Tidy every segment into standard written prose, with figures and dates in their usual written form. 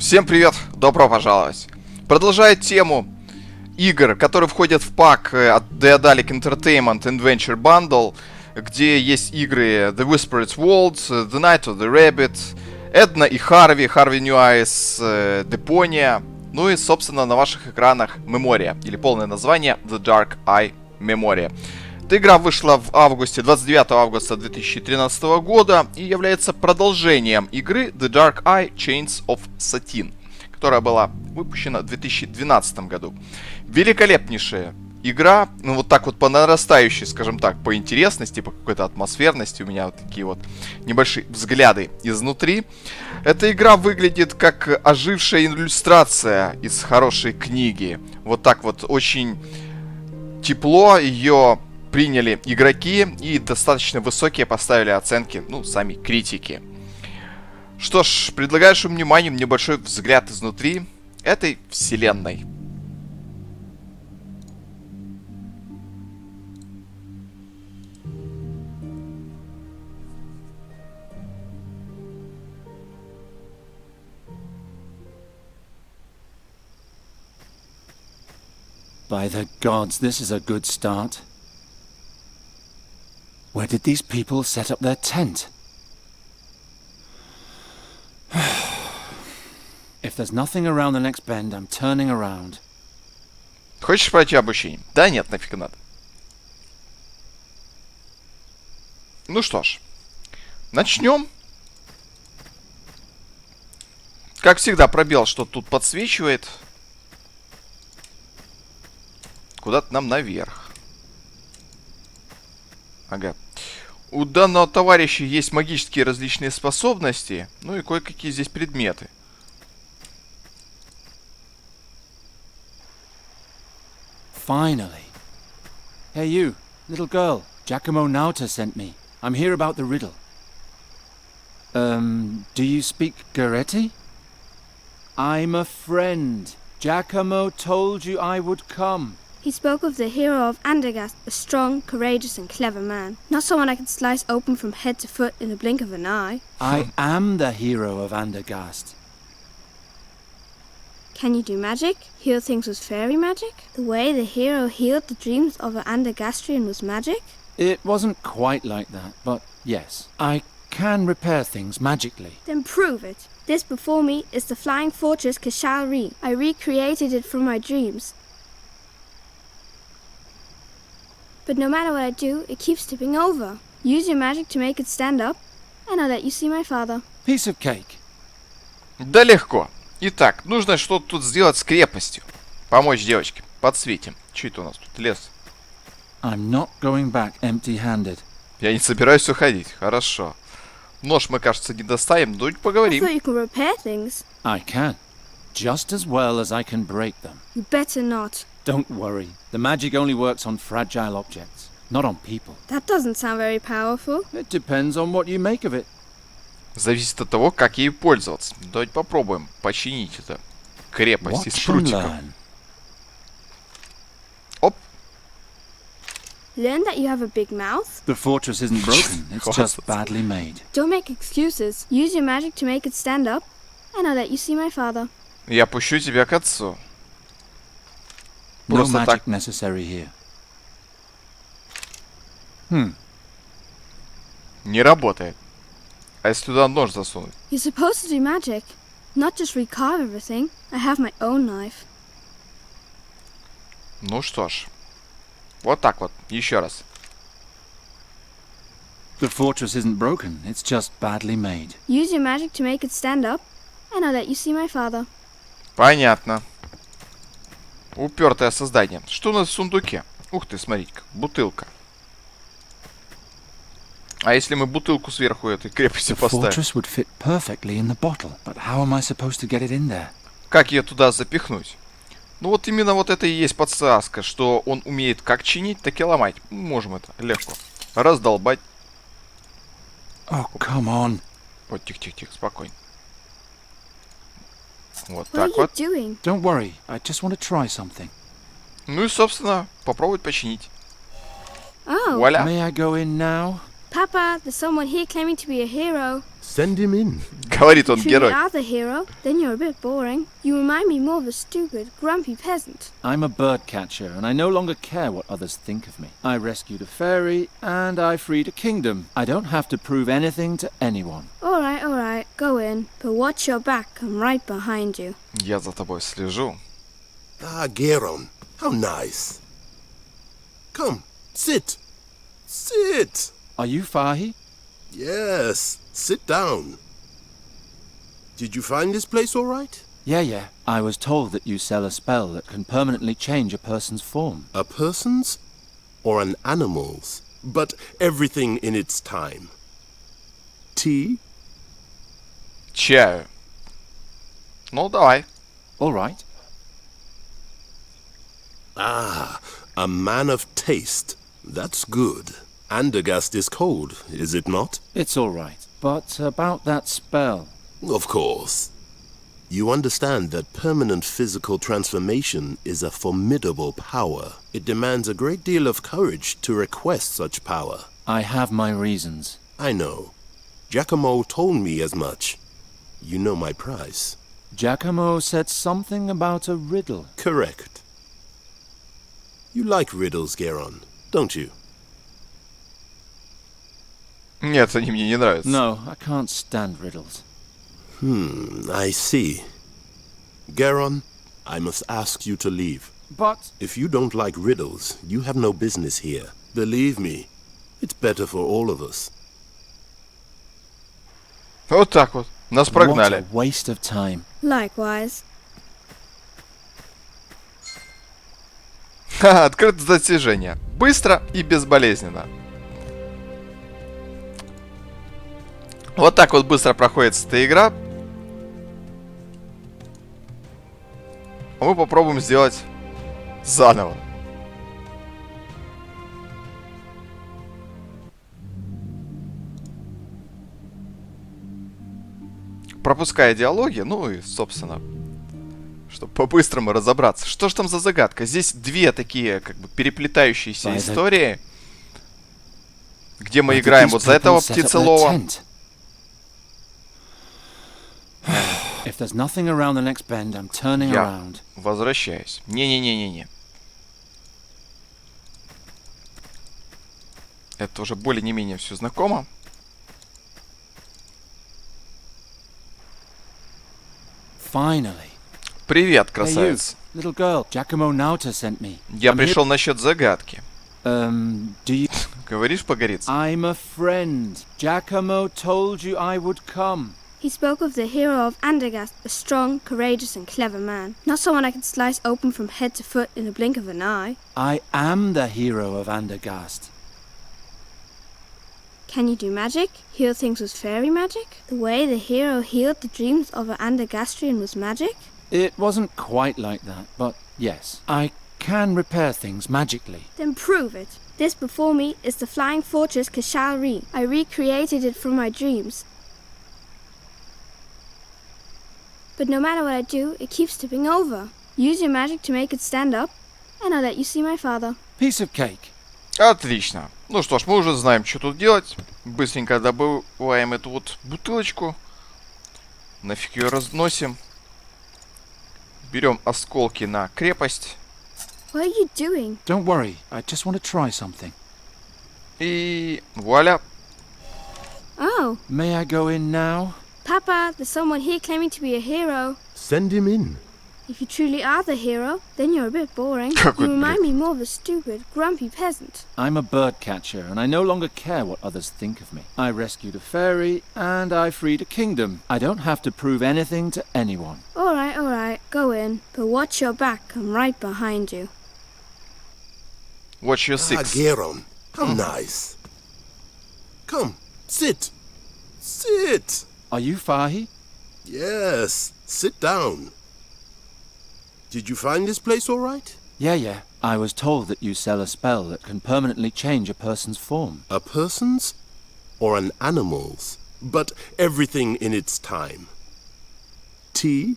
Всем привет, добро пожаловать. Продолжая тему игр, которые входят в пак от Daedalic Entertainment Adventure Bundle, где есть игры The Whispered Worlds, The Night of the Rabbit, Эдна и Харви, Harvey New Eyes, Депония, ну и, собственно, на ваших экранах Memoria, или полное название The Dark Eye Memoria. Эта игра вышла в августе, 29 августа 2013 года и является продолжением игры The Dark Eye Chains of Satin, которая была выпущена в 2012 году. Великолепнейшая игра, ну вот так вот по нарастающей, скажем так, по интересности, по какой-то атмосферности, у меня вот такие вот небольшие взгляды изнутри. Эта игра выглядит как ожившая иллюстрация из хорошей книги. Вот так вот очень тепло ее приняли игроки и достаточно высокие поставили оценки, ну, сами критики. Что ж, предлагаю вашему вниманию небольшой взгляд изнутри этой вселенной. By the gods, this is a good start. Where did these people set up their tent? If there's nothing around the next bend, I'm turning around. Хочешь пройти обучение? Да нет, нафиг надо. Ну что ж, начнем. Как всегда, пробел, что тут подсвечивает. Куда-то нам наверх. Ага. У данного товарища есть магические различные способности. Ну и кое-какие здесь предметы. Finally. Hey you, little girl. Giacomo Nauta sent me. I'm here about the riddle. Do you speak Goretti? I'm a friend. Giacomo told you I would come. He spoke of the hero of Andergast, a strong, courageous and clever man. Not someone I can slice open from head to foot in a blink of an eye. I am the hero of Andergast. Can you do magic? Heal things with fairy magic? The way the hero healed the dreams of an Andergastrian was magic? It wasn't quite like that, but yes. I can repair things magically. Then prove it. This before me is the flying fortress Kashal-Ri. I recreated it from my dreams. But no matter what I do, it keeps tipping over. Use your magic to make it stand up, and I'll let you see my father. Piece of cake. Да легко. Итак, нужно что-то тут сделать с крепостью. Помочь девочке. Подсветим. Что это у нас тут? Лес. I'm not going back empty-handed. Я не собираюсь уходить. Хорошо. Нож мы, кажется, не доставим, но I поговорим. thought you could repair things. I can. Just as well as I can break them. You better not. Don't worry. The magic only works on fragile objects, not on people. That doesn't sound very powerful. It depends on what you make of it. Зависит от того, как ей пользоваться. Давайте попробуем починить эту крепость из Watch and прутиков. learn. Оп. Learn that you have a big mouth. The fortress isn't broken. It's just badly made. Don't make excuses. Use your magic to make it stand up, and I'll let you see my father. Я пущу тебя к отцу. No Просто magic так. necessary here. Не работает. А если туда нож засунуть? You're supposed to do magic, not just recarve everything. I have my own knife. Ну что ж. Вот так вот. Еще раз. The fortress isn't broken. It's just badly made. Use your magic to make it stand up, and I'll let you see my father. Понятно. Упертое создание. Что у нас в сундуке? Ух ты, смотрите-ка. Бутылка. А если мы бутылку сверху этой крепости The поставим? fortress would fit perfectly in the bottle, but how am I supposed to get it in there? Как ее туда запихнуть? Ну вот именно вот это и есть подсказка, что он умеет как чинить, так и ломать. Можем это легко. Раздолбать. Oh, come on. Вот, тихо-тихо-тихо, спокойно. Вот What так are вот. you doing? Don't worry. I just want to try something. Ну и, собственно, попробовать починить. Oh, Вуаля. May I go in now? Papa, there's someone here claiming to be a hero. Send him in. Говорит он If you герой. are the hero, then you're a bit boring. You remind me more of a stupid, grumpy peasant. I'm a bird catcher, and I no longer care what others think of me. I rescued a fairy, and I freed a kingdom. I don't have to prove anything to anyone. All right, go in. But watch your back, I'm right behind you. Я за тобой слежу. Ah, Geron, how nice. Come, sit. Sit. Are you Fahi? Yes, sit down. Did you find this place all right? Yeah. I was told that you sell a spell that can permanently change a person's form. A person's or an animal's, but everything in its time. Tea? Чаю. Ну, давай. All right. Ah, a man of taste. That's good. Andergast is cold, is it not? It's all right. But about that spell. Of course. You understand that permanent physical transformation is a formidable power. It demands a great deal of courage to request such power. I have my reasons. I know. Giacomo told me as much. You know my price. Giacomo said something about a riddle. Correct. You like riddles, Geron, don't you? Нет, они мне не нравятся. No, I can't stand riddles. I see. Geron, I must ask you to leave. But If you don't like riddles, you have no business here. Believe me, it's better for all of us. Вот так вот. Нас what прогнали. a waste of time. Likewise. Ха, открыто достижение. Быстро и безболезненно. Вот так вот быстро проходит эта игра. А мы попробуем сделать заново. Пропуская диалоги, ну и, собственно, чтобы по-быстрому разобраться. Что же там за загадка? Здесь две такие, как бы, переплетающиеся истории, где мы играем вот за этого птицелова. If there's nothing around the next bend, I'm turning Я around. возвращаюсь. Не-не-не-не-не. Это уже более-не-менее все знакомо. Finally. Привет, Hey, you, красавец. little girl. Giacomo Nauta sent me. Я I'm пришел насчет загадки. Do you... Говоришь, погорится? I'm a friend. Giacomo told you I would come. He spoke of the hero of Andergast, a strong, courageous and clever man. Not someone I can slice open from head to foot in a blink of an eye. I am the hero of Andergast. Can you do magic? Heal things with fairy magic? The way the hero healed the dreams of an Andergastrian was magic? It wasn't quite like that, but yes. I can repair things magically. Then prove it. This before me is the flying fortress Kashalri. I recreated it from my dreams. But no matter what I do, it keeps tipping over. Use your magic to make it stand up, and I'll let you see my father. Piece of cake. Отлично. Ну что ж, мы уже знаем, что тут делать. Быстренько добываем эту вот бутылочку. Нафиг ее разносим. Берем осколки на крепость. What are you doing? Don't worry, I just want to try something. И вуаля. Oh, May I go in now? Papa, there's someone here claiming to be a hero. Send him in. If you truly are the hero, then you're a bit boring. Какой You remind me more of a stupid, grumpy peasant. I'm a bird catcher, and I no longer care what others think of me. I rescued a fairy, and I freed a kingdom. I don't have to prove anything to anyone. All right, go in. But watch your back, I'm right behind you. Watch your Ah, six. Geron, how nice. Come, sit. Sit. Are you Fahi? Yes, sit down. Did you find this place all right? Yeah. I was told that you sell a spell that can permanently change a person's form. A person's or an animal's, but everything in its time. Tea?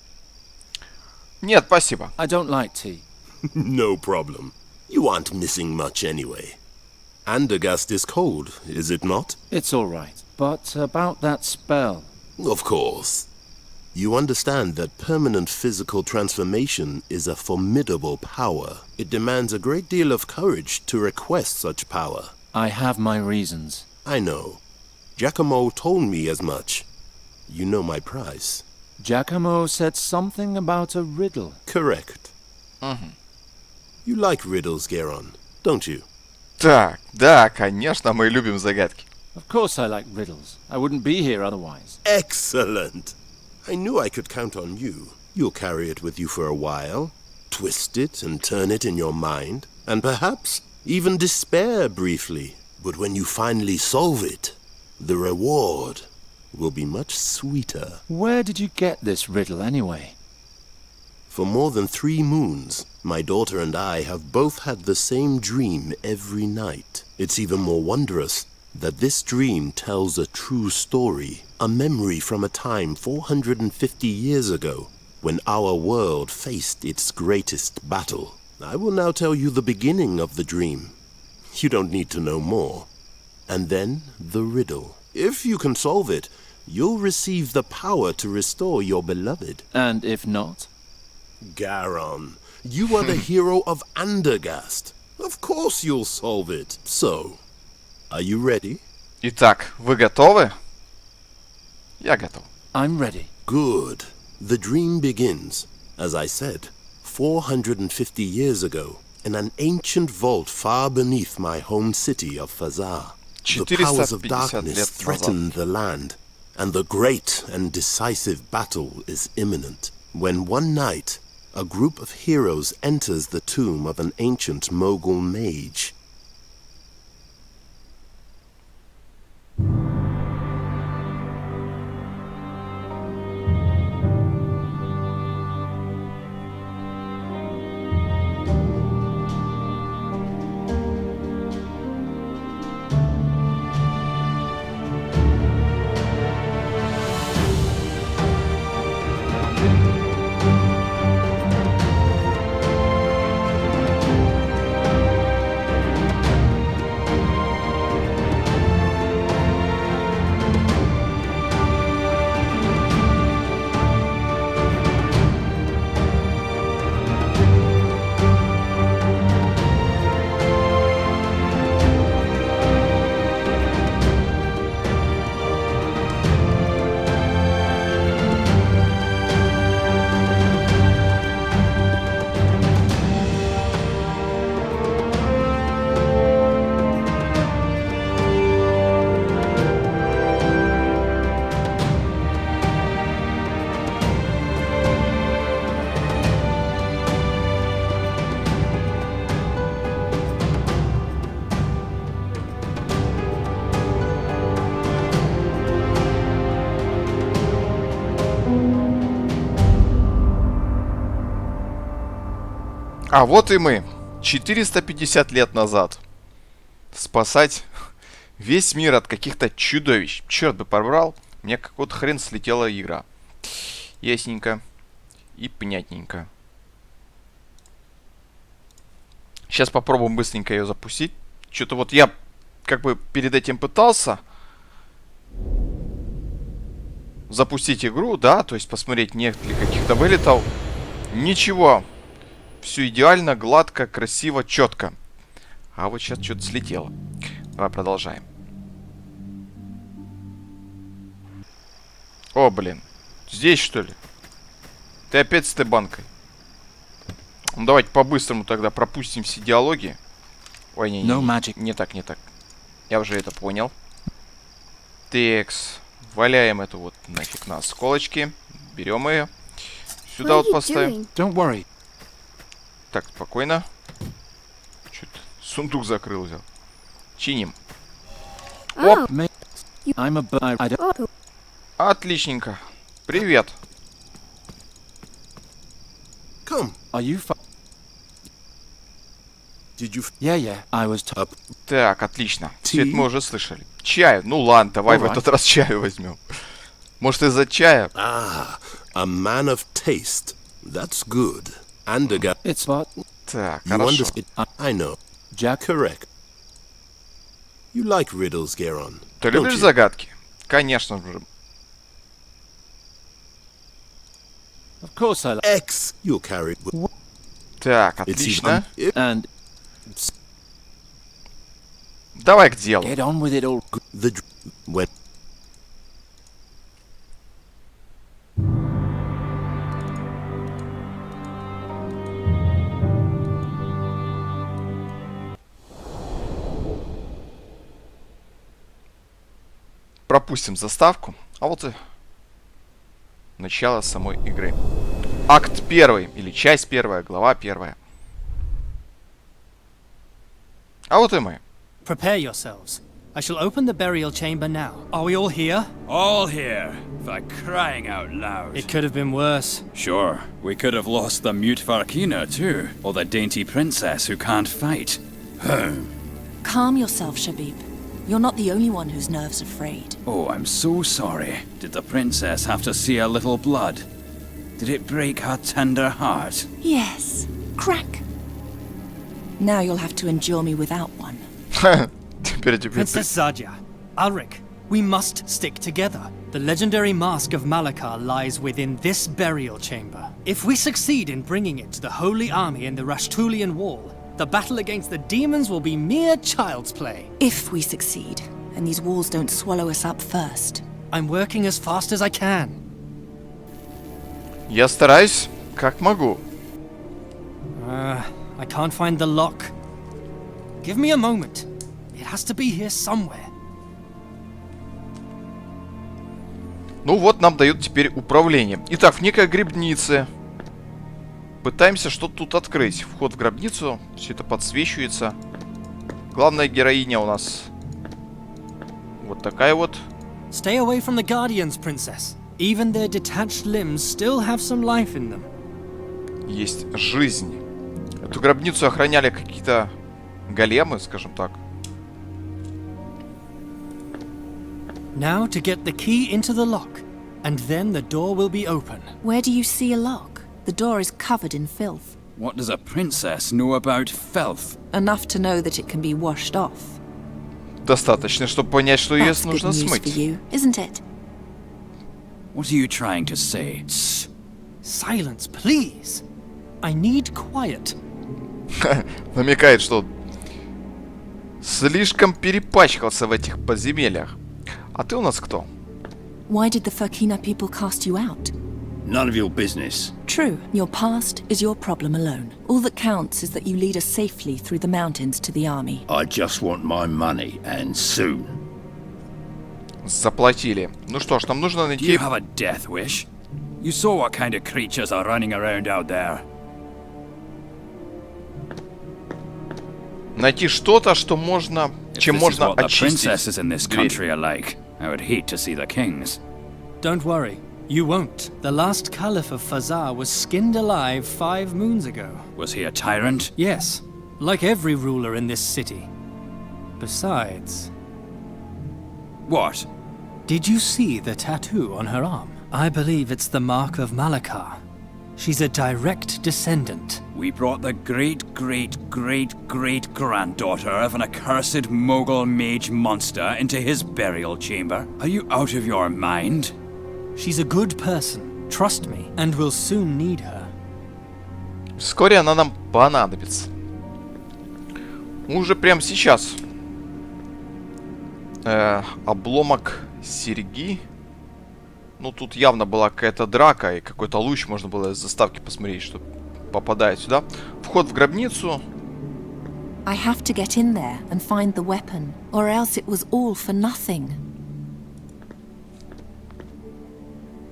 Нет, спасибо. I don't like tea. No problem. You aren't missing much anyway. Andergast is cold, is it not? It's all right. But about that spell. Of course. You understand that permanent physical transformation is a formidable power. It demands a great deal of courage to request such power. I have my reasons. I know. Giacomo told me as much. You know my price. Giacomo said something about a riddle. Correct. You like riddles, Geron, don't you? Так, да, конечно, мы любим загадки. Of course I like riddles. I wouldn't be here otherwise. Excellent. I knew I could count on you. You'll carry it with you for a while, twist it and turn it in your mind, and perhaps even despair briefly. But when you finally solve it, the reward will be much sweeter. Where did you get this riddle anyway? For more than 3 moons, my daughter and I have both had the same dream every night. It's even more wondrous that this dream tells a true story, a memory from a time 450 years ago, when our world faced its greatest battle. I will now tell you the beginning of the dream. You don't need to know more. And then the riddle. If you can solve it, you'll receive the power to restore your beloved. And if not? Garon, you are the hero of Andergast. Of course you'll solve it. So, are you ready? Итак, вы готовы? Я готов. I'm ready. Good. The dream begins, as I said, 450 years ago, in an ancient vault far beneath my home city of Fazar. The powers of 450 darkness лет threaten назад. the land, and the great and decisive battle is imminent. When one night, a group of heroes enters the tomb of an ancient Mogul mage. А вот и мы. 450 лет назад. Спасать весь мир от каких-то чудовищ. Черт бы побрал. У меня какой-то хрен слетела игра. Ясненько. И понятненько. Сейчас попробуем быстренько ее запустить. Что-то вот я как бы перед этим пытался запустить игру, да, то есть посмотреть, нет ли каких-то вылетов. Ничего. Все идеально, гладко, красиво, четко. А вот сейчас что-то слетело. Давай продолжаем. О, блин. Здесь, что ли? Ты опять с этой банкой. Ну, давайте по-быстрому тогда пропустим все диалоги. Ой, не, No magic. не так, не так. Я уже это понял. Текс. Валяем эту вот нафиг на осколочки. Берем ее. Сюда вот поставим. Don't worry. Так, спокойно. Чё-то сундук закрыл, взял. Чиним. Oh, I'm a bird. I don't... oh, Отличненько. Привет. Come, Are you did you Yeah. I was up? Так, отлично. Все это Ти? мы уже слышали. Чаю. Ну ладно, давай в Alright. этот раз чаю возьмем. Может, из-за чая? Ah, a man of taste. That's good. Andergast. It's but Так, You хорошо. understand? I know. Jack. Correct. You like riddles, Geron. Ты don't любишь you? загадки? Конечно же. Of course I like. X, you're carried. Так, It's отлично. even. And Давай к делу. get on with it all. The when Пропустим заставку. А вот и начало самой игры. Акт 1, или часть 1, глава 1. А вот и мы. Prepare yourselves. I shall open the burial chamber now. Are we all here? All here, for crying out loud. It could have been worse. Sure, we could have lost the mute Varkina too, or the dainty princess who can't fight. Calm yourself, Shabib. You're not the only one whose nerves are frayed. Oh, I'm so sorry. Did the princess have to see a little blood? Did it break her tender heart? Yes. Crack. Now you'll have to endure me without one. Теперь тебе... Princess Zadia, Alric, we must stick together. The legendary mask of Malakar lies within this burial chamber. If we succeed in bringing it to the Holy Army in the Rashtulian Wall, the battle against the demons will be mere child's play. If we succeed, and these walls don't swallow us up first. I'm working as fast as I can. Я стараюсь, как могу. I can't find the lock. Give me a moment. It has to be here somewhere. Ну вот, нам дают теперь управление. Итак, в некой гробнице. Пытаемся что-то тут открыть. Вход в гробницу. Все это подсвечивается. Главная героиня у нас вот такая вот. Stay away from the Guardians, Princess. Even their detached limbs still have some life in them. Есть жизнь. Эту гробницу охраняли какие-то големы, скажем так. Now to get the key into the lock, and then the door will be open. Where do you see a lock? The door is covered in filth. What does a princess know about filth? Enough to know that it can be washed off. Достаточно, чтобы понять, что ее That's good нужно news for смыть. you, isn't it? What are you trying to say? Silence, please. I need quiet. Намекает, что слишком перепачкался в этих подземельях. А ты у нас кто? Why did the Furkina people cast you out? None of your business. True, your past is your problem alone. All that counts is that you lead us safely through the mountains to the army. I just want my money, and soon. Заплатили. Ну что ж, нам нужно Do найти... you have a death wish? You saw what kind of creatures are running around out there. Найти что-то, что можно... Чем If this is можно what the очистить princesses in this дверь. country are like, I would hate to see the kings. Don't worry, you won't. The last Caliph of Fazar was skinned alive 5 moons ago. Was he a tyrant? Yes, like every ruler in this city. Besides, What? did you see the tattoo on her arm? I believe it's the mark of Malakar. She's a direct descendant. We brought the great-great-great-great-granddaughter of an accursed Mogul mage monster into his burial chamber. Are you out of your mind? She's a good person, trust me, and we'll soon need her. Вскоре она нам понадобится. Уже прямо сейчас. Обломок серьги. Ну, тут явно была какая-то драка, и какой-то луч можно было из заставки посмотреть, что попадает сюда. Вход в гробницу. I have to get in there and find the weapon, or else it was all for nothing.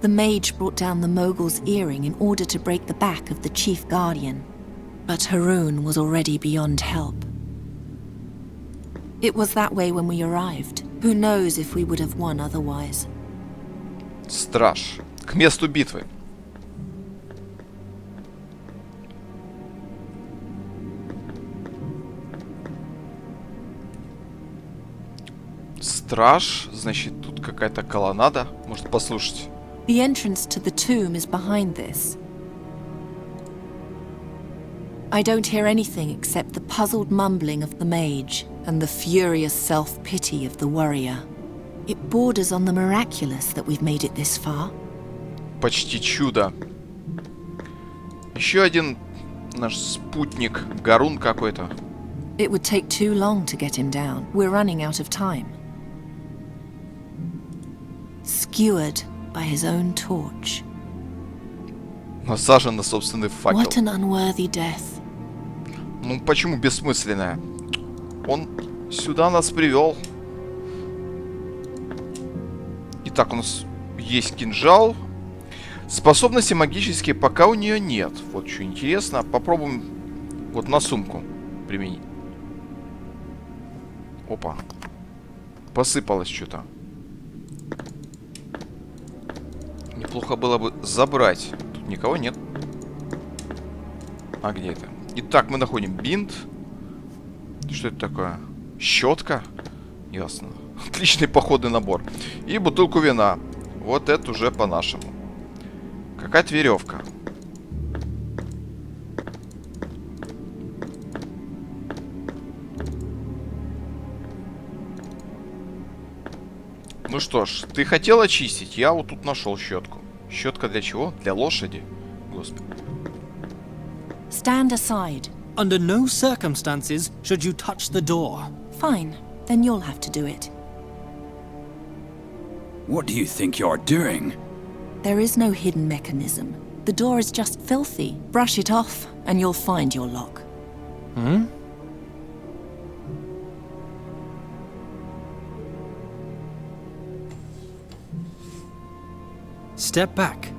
The mage brought down the Mogul's earring in order to break the back of the chief guardian, but Haroon was already beyond help. It was that way when we arrived. Who knows if we would have won otherwise. Страж. К месту битвы. Страж. Значит, тут какая-то колоннада. Может послушать. The entrance to the tomb is behind this. I don't hear anything except the puzzled mumbling of the mage and the furious self-pity of the warrior. It borders on the miraculous that we've made it this far. Почти чудо. Еще один наш спутник, Гарун какой-то. It would take too long to get him down. We're running out of time. Skewered by his own torch. Насажен на собственный факел. What an unworthy death. Ну почему бессмысленная? Он сюда нас привел. Итак, у нас есть кинжал. Способности магические пока у нее нет. Вот что интересно. Попробуем вот на сумку применить. Опа. Посыпалось что-то. Неплохо было бы забрать. Тут никого нет. А где это? Итак, мы находим бинт. Что это такое? Щетка? Ясно. Отличный походный набор. И бутылку вина. Вот это уже по-нашему. Какая-то веревка. Ну что ж, ты хотел очистить? Я вот тут нашел щетку. Щетка для чего? Для лошади? Господи. Stand aside. Under no circumstances should you touch the door. Fine, then you'll have to do it. What do you think you're doing? There is no hidden mechanism. The door is just filthy. Brush it off, and you'll find your lock. Hmm? Step back.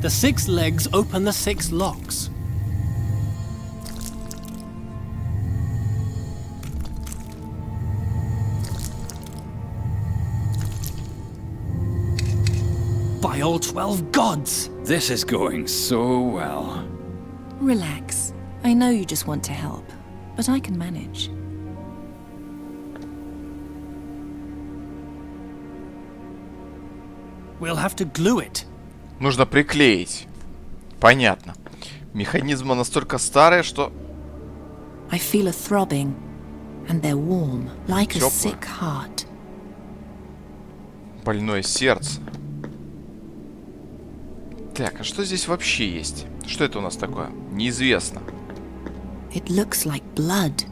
The 6 legs open the 6 locks. By all 12 gods! This is going so well. Relax. I know you just want to help, but I can manage. We'll have to glue it. Нужно приклеить. Понятно. Механизмы настолько старые, что... I feel a throbbing, and they're warm, like a Тёпло. sick heart. Больное сердце. Так, а что здесь вообще есть? Что это у нас такое? Неизвестно. It looks like blood.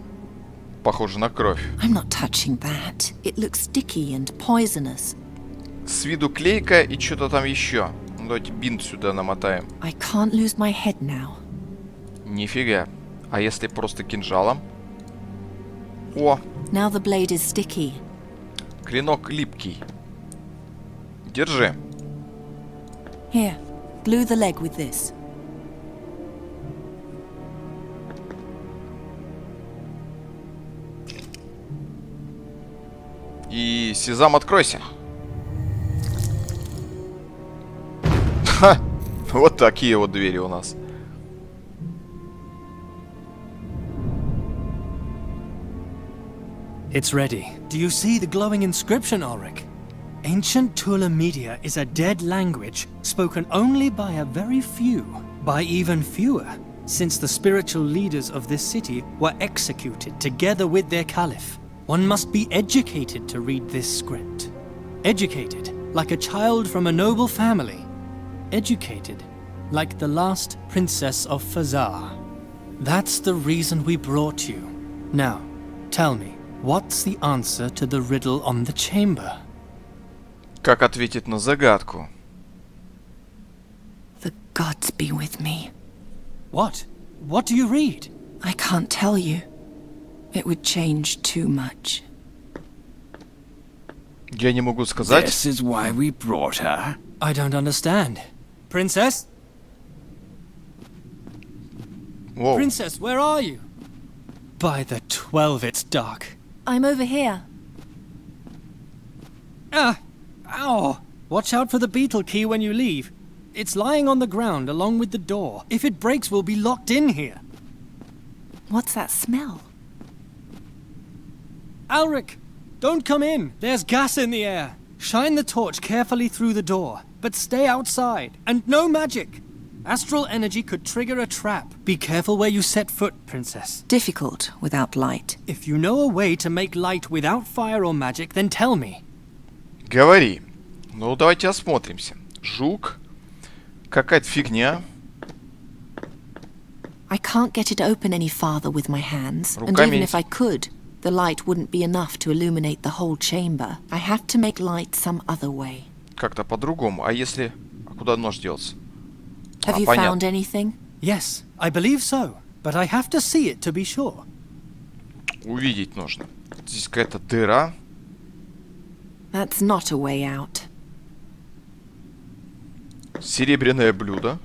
Похоже на кровь. I'm not touching that. It looks sticky and poisonous. С виду клейка и что-то там еще. Ну, давайте бинт сюда намотаем. I can't lose my head now. Нифига. А если просто кинжалом? О, Now the blade is sticky. клинок липкий. Держи. Here, glue the leg with this. И Сезам, откройся. Ха! Вот такие вот двери у нас. It's ready. Do you see the glowing inscription, Ulrich? Ancient Tula Media is a dead language spoken only by a very few, by even fewer, since the spiritual leaders of this city were executed together with their caliph. One must be educated to read this script. Educated, like a child from a noble family. Educated, like the last princess of Fazar. That's the reason we brought you. Now, tell me, what's the answer to the riddle on the chamber? Как ответить на загадку? The gods be with me. What? What do you read? I can't tell you. It would change too much. Я не могу сказать. This is why we brought her. I don't understand. Princess? Воу. Princess, where are you? By the 12, it's dark. I'm over here. Ah! Ow! Watch out for the beetle key when you leave. It's lying on the ground along with the door. If it breaks, we'll be locked in here. What's that smell? Alric, don't come in. There's gas in the air. Shine the torch carefully through the door, but stay outside. And no magic. Astral energy could trigger a trap. Be careful where you set foot, princess. Difficult without light. If you know a way to make light without fire or magic, then tell me. Говори. Ну, давайте осмотримся. Жук. Какая-то фигня. I can't get it open any farther with my hands, and Руками. even if I could, the light wouldn't be enough to illuminate the whole chamber. I have to make light some other way. Как-то по-другому. А если... А куда нож делся? Have you понятно. found anything? Yes, I believe so. But I have to see it to be sure. Увидеть нужно. Здесь какая-то дыра. That's not a way out. Серебряное блюдо.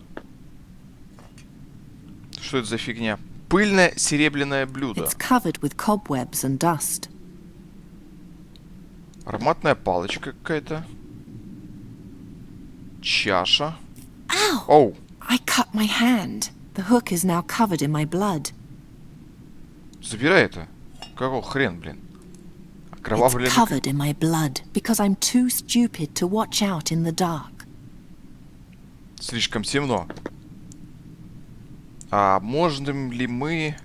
Что это за фигня? Пыльное серебряное блюдо. It's covered with cobwebs and dust. Ароматная палочка какая-то. Чаша. Ow! Оу. I cut my hand. The hook is now covered in my blood. Забирай это. Какого хрен, блин? It's Окровавленный... covered in my blood because I'm too stupid to watch out in the dark. Слишком темно. А можем ли мы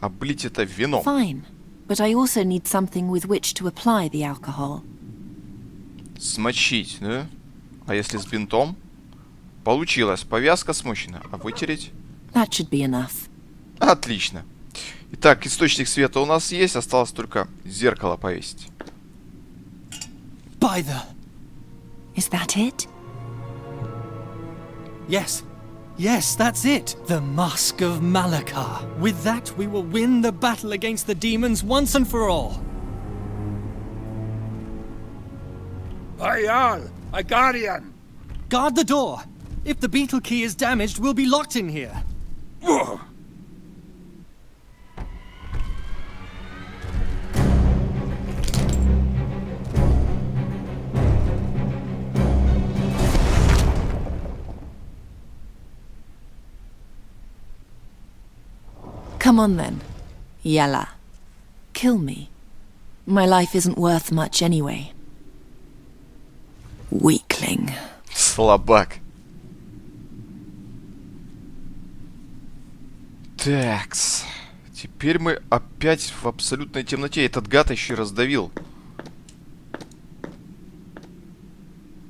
облить это вином? Fine, but I also need something with which to apply the alcohol. Смочить, да? А если с бинтом? Получилось. Повязка смочена. А вытереть? That should be enough. Отлично. Итак, источник света у нас есть. Осталось только зеркало повесить. By the... Is that it? Yes. Yes, that's it. The Mask of Malakar. With that, we will win the battle against the demons once and for all. Bayal, a guardian! Guard the door. If the beetle key is damaged, we'll be locked in here. Whoa. Come on then. Yalla. Kill me. My life isn't worth much anyway. Weakling. Слабак. Такс. Теперь мы опять в абсолютной темноте. Этот гад еще и раздавил.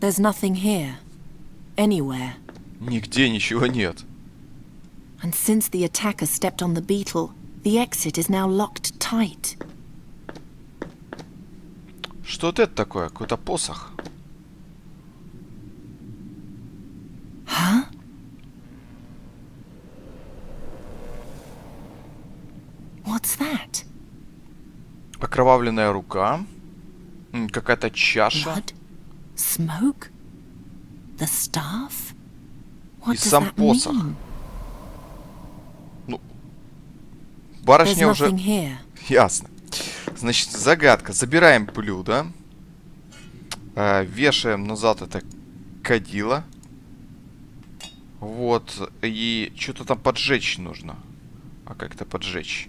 There's nothing here. Anywhere. Нигде ничего нет. And since the attacker stepped on the beetle, the exit is now locked tight. Что это такое? Какой-то посох. Huh? What's that? Окровавленная рука. Какая-то чаша. Blood? Smoke? The staff? What И does сам that посох. mean? Ну, There's барышня уже... nothing here. Ясно. Значит, загадка. Забираем блюдо. Вешаем назад это кадило. Вот. И что-то там поджечь нужно. А как это поджечь?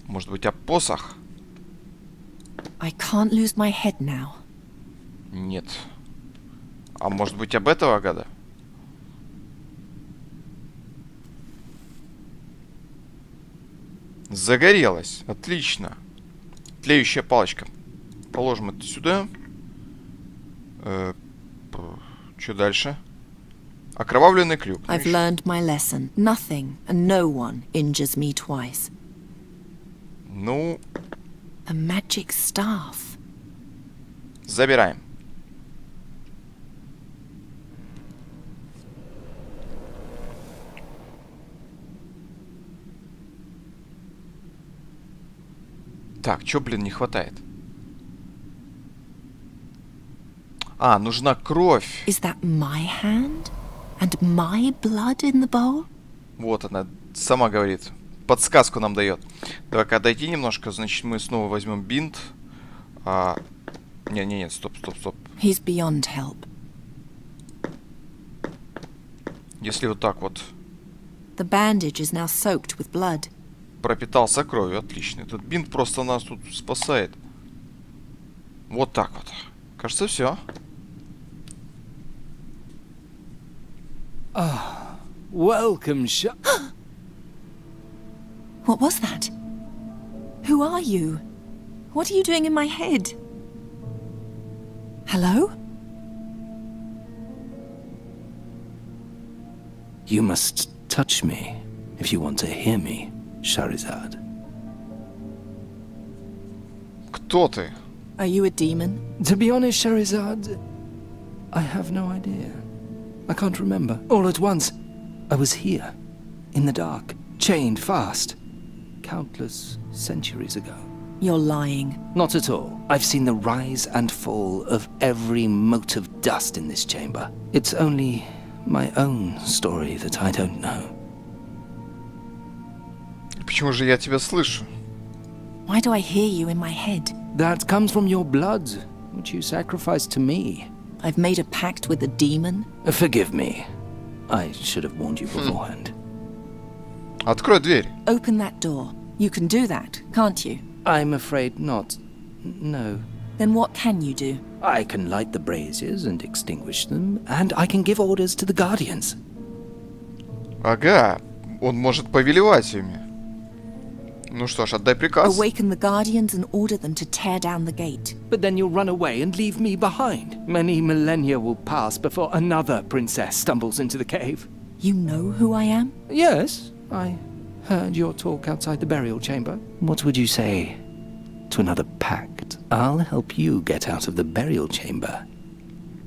Может быть, об посох? I can't lose my head now. Нет. А может быть, об этого гада? Загорелась. Отлично. Тлеющая палочка. Положим это сюда. Что дальше? Окровавленный крюк. I've learned my lesson. Nothing and no one injures me twice. Ну, A magic staff. забираем. Так, чё, блин, не хватает? А, нужна кровь. Is that my hand? And my blood in the bowl? Вот она, сама говорит. Подсказку нам дает. Давай-ка отойди немножко. Значит, мы снова возьмем бинт. Не, стоп. He's beyond help. Если вот так вот The bandage is now soaked with blood. пропитался кровью, отлично. Этот бинт просто нас тут спасает. Вот так вот. Кажется, все. welcome, What was that? Who are you? What are you doing in my head? Hello? You must touch me if you want to hear me, Charizard. Кто ты? Are you a demon? To be honest, Charizard, I have no idea. I can't remember. All at once, I was here, in the dark, chained fast, countless centuries ago. You're lying. Not at all. I've seen the rise and fall of every mote of dust in this chamber. It's only my own story that I don't know. Почему же я тебя слышу? Why do I hear you in my head? That comes from your blood, which you sacrificed to me. I've made a pact with a demon? Forgive me. I should have warned you beforehand. Открой дверь. Open that door. You can do that, can't you? I'm afraid not. No. Then what can you do? I can light the braziers and extinguish them, and I can give orders to the guardians. Ага, он может повелевать ими. Ну что ж, отдай приказ. Awaken the guardians and order them to tear down the gate. But then you'll run away and leave me behind. Many millennia will pass before another princess stumbles into the cave. You know who I am? Yes, I heard your talk outside the burial chamber. What would you say to another pact? I'll help you get out of the burial chamber,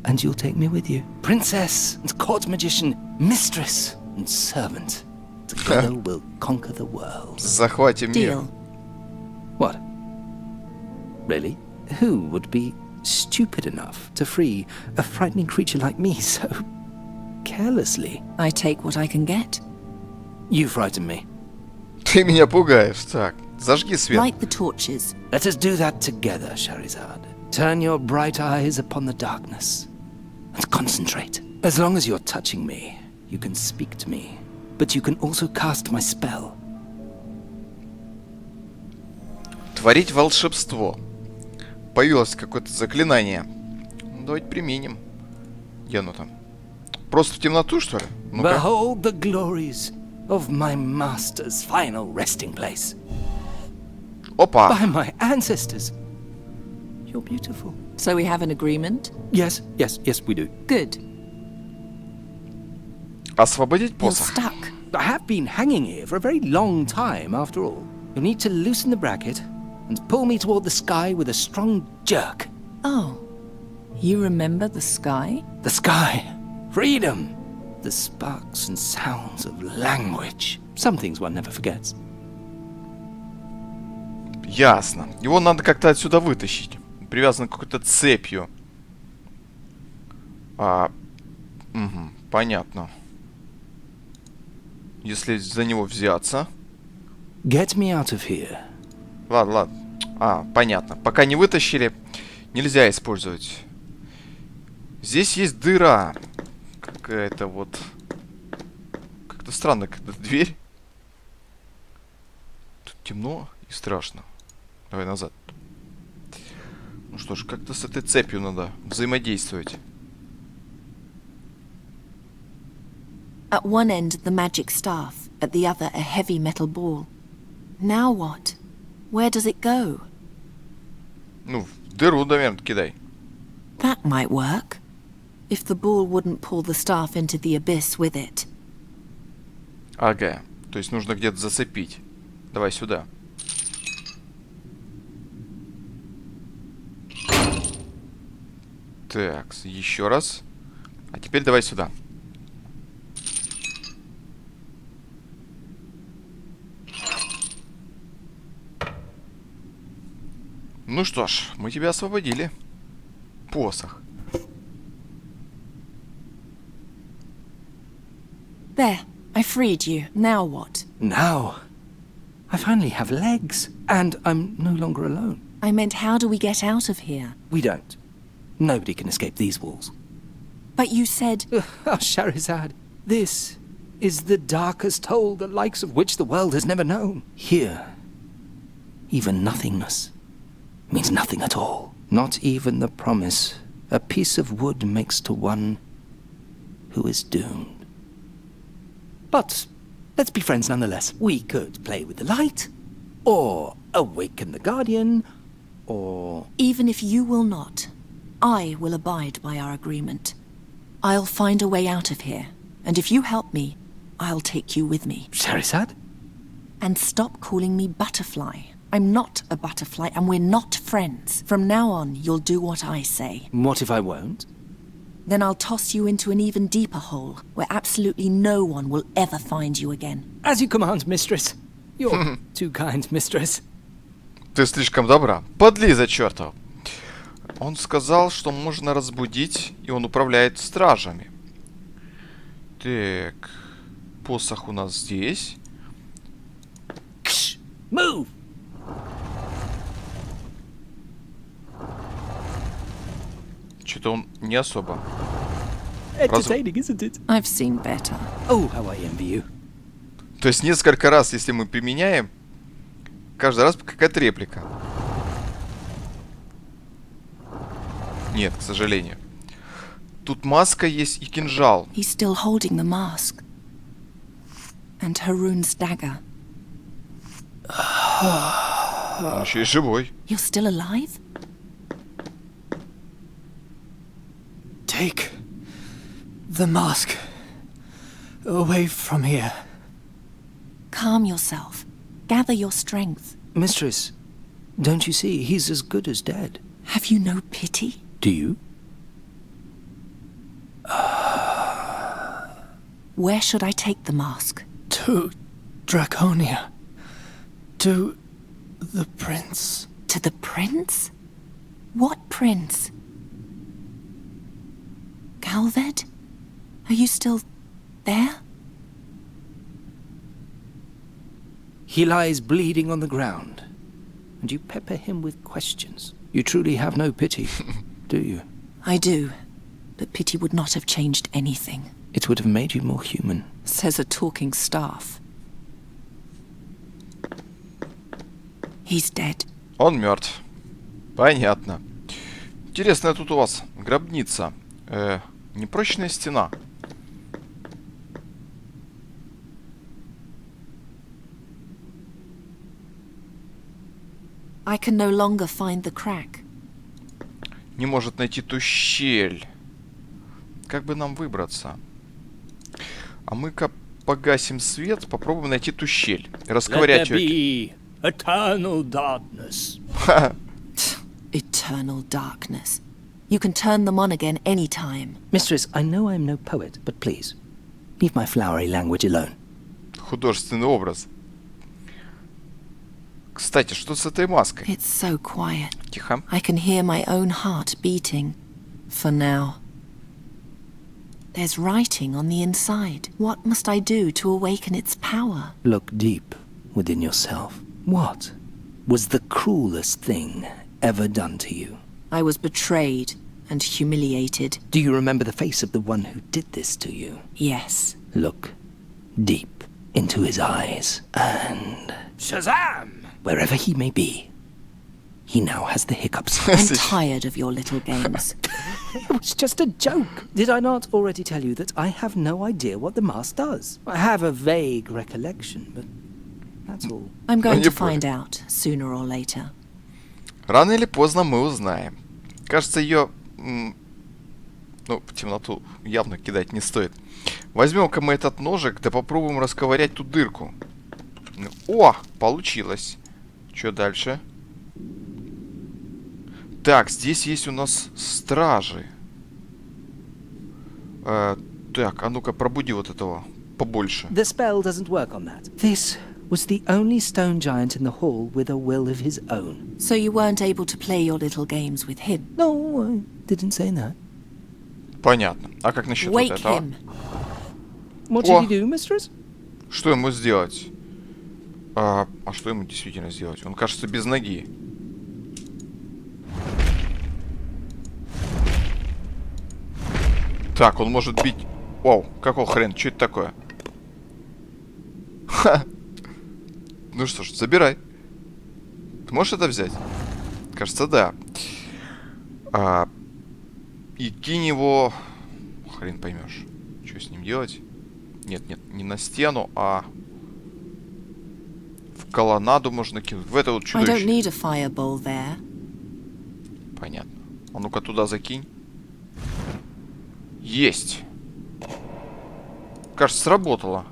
and you'll take me with you. Princess and court magician, mistress and servant. Together we'll conquer the world. Захватим мир. Deal. What? Really? Who would be stupid enough to free a frightening creature like me so carelessly? I take what I can get. You frighten me. Ты меня пугаешь. Так, зажги свет. Light the torches. Let us do that together, Charizard. Turn your bright eyes upon the darkness and concentrate. As long as you're touching me, you can speak to me, but you can also cast my spell. Творить волшебство. Появилось какое-то заклинание. Ну, давайте применим. Где оно там? Просто в темноту, что ли? Ну-ка. Behold the glories of my master's final resting place. Опа! By my ancestors. You're beautiful. So we have an agreement? Yes, we do. Good. Освободить You're посох. stuck. I have been hanging here for a very long time, after all. You'll need to loosen the bracket and pull me toward the sky with a strong jerk. Oh. You remember the sky? The sky. Freedom. The sparks and sounds of language. Some things one never forgets. Ясно. Его надо как-то отсюда вытащить. Привязан какой-то цепью. Угу, понятно. Если за него взяться... Get me out of here. Ладно. Понятно. Пока не вытащили, нельзя использовать. Здесь есть дыра. Какая-то вот... Как-то странно, когда дверь. Тут темно и страшно. Давай назад. Ну что ж, как-то с этой цепью надо взаимодействовать. At one end, the magic staff. At the other, a heavy metal ball. Now what? Where does it go? Ну, в дыру, наверное, кидай. That might work. If the ball wouldn't pull the staff into the abyss with it. Ага. То есть нужно где-то зацепить. Давай сюда. Так, еще раз. А теперь давай сюда. Ну что ж, мы тебя освободили. Посох. There, I freed you. Now what? Now, I finally have legs, and I'm no longer alone. I meant, how do we get out of here? We don't. Nobody can escape these walls. But you said... Oh, Charizard, this is the darkest hole, the likes of which the world has never known. Here, even nothingness means nothing at all. Not even the promise a piece of wood makes to one who is doomed. But let's be friends nonetheless. We could play with the light, or awaken the Guardian, or... Even if you will not, I will abide by our agreement. I'll find a way out of here, and if you help me, I'll take you with me. Sherazad? And stop calling me Butterfly. I'm not a butterfly, and we're not friends. From now on, you'll do what I say. What if I won't? Then I'll toss you into an even deeper hole, where absolutely no one will ever find you again. As you command, mistress. You're too kind, mistress. Ты слишком добра. Подлиза чертов. Он сказал, что можно разбудить, и он управляет стражами. Так. Посох у нас здесь. Move! Что-то он не особо. Entertaining, isn't it? I've seen better. Oh, how I envy you. То есть несколько раз, если мы применяем, каждый раз какая-то реплика. Нет, к сожалению. Тут маска есть и кинжал. He's still holding the mask. And Haroon's dagger. Он еще и живой. You're still alive? Take the mask away from here. Calm yourself. Gather your strength. Mistress, don't you see? He's as good as dead. Have you no pity? Do you? Where should I take the mask? To Draconia. To the prince. To the prince? What prince? Galved? Are you still there? He lies bleeding on the ground, and you pepper him with questions. You truly have no pity, do you? I do, but pity would not have changed anything. It would have made you more human. Says a talking staff. He's dead. Он мертв. Понятно. Интересная тут у вас гробница. Непрочная стена. I can no longer find the crack. Не может найти ту щель. Как бы нам выбраться? А мы-ка погасим свет, попробуем найти ту щель. Расковырять ее. Eternal darkness. Eternal darkness. You can turn them on again any time. Mistress, I know I'm no poet, but please, leave my flowery language alone. Художественный образ. Кстати, что с этой маской? It's so quiet. Тихо. I can hear my own heart beating. For now. There's writing on the inside. What must I do to awaken its power? Look deep within yourself. What was the cruelest thing ever done to you? I was betrayed and humiliated. Do you remember the face of the one who did this to you? Yes. Look deep into his eyes, and Shazam! wherever he may be, he now has the hiccups. I'm tired of your little games. It was just a joke. Did I not already tell you that I have no idea what the mask does? I have a vague recollection, but that's all. I'm going Ну, to не find out sooner or later. Рано или поздно мы узнаем. Кажется, ее... Ну, в темноту явно кидать не стоит. Возьмем-ка мы этот ножик, да попробуем расковырять ту дырку. О, получилось. Что дальше? Так, здесь есть у нас стражи. Так, а ну-ка, пробуди вот этого побольше. The spell doesn't work on that. This was the only stone giant in the hall with a will of his own. So you weren't able to play your little games with him? No, I didn't say that. Понятно. А как насчет вот Wake этого? him. What О. did he do, mistress? Что ему сделать? А что ему действительно сделать? Он, кажется, без ноги. Так, он может бить... Вау, какого хрена? Что это такое? Ха. Ну что ж, забирай. Ты можешь это взять? Кажется, да. И кинь его... Хрен поймешь, что с ним делать. Нет, нет, не на стену, а в колоннаду можно кинуть. В это вот I don't чудовище. need a fireball there. Понятно. А ну-ка туда закинь. Есть. Кажется, сработало.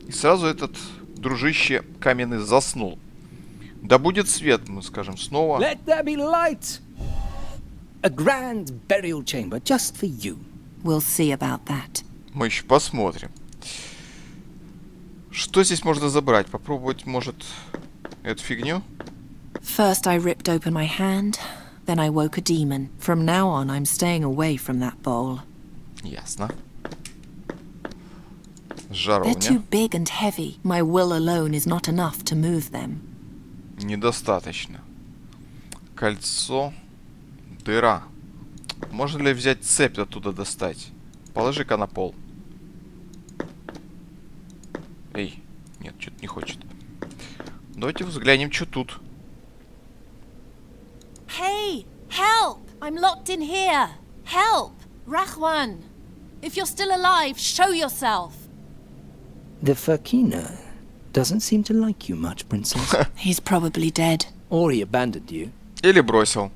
И сразу этот дружище каменный заснул. Да будет свет, мы скажем снова. Let there be light! A grand burial chamber just for you. We'll see about that. Мы еще посмотрим. Что здесь можно забрать? Попробовать, может, эту фигню? First I ripped open my hand, then I woke a demon. From now on, I'm staying away from that bowl. Ясно. They're Жаровня. too big and heavy. My will alone is not enough to move them. Недостаточно. Кольцо. Дыра. Можно ли взять цепь оттуда достать? Положи-ка на пол. Эй, нет, что-то не хочет. Давайте взглянем, что тут. Hey, help! I'm locked in here. Help! Rahwan! If you're still alive, show yourself. The Fakina doesn't seem to like you much, Princess. He's probably dead. Or he abandoned you. Или бросил.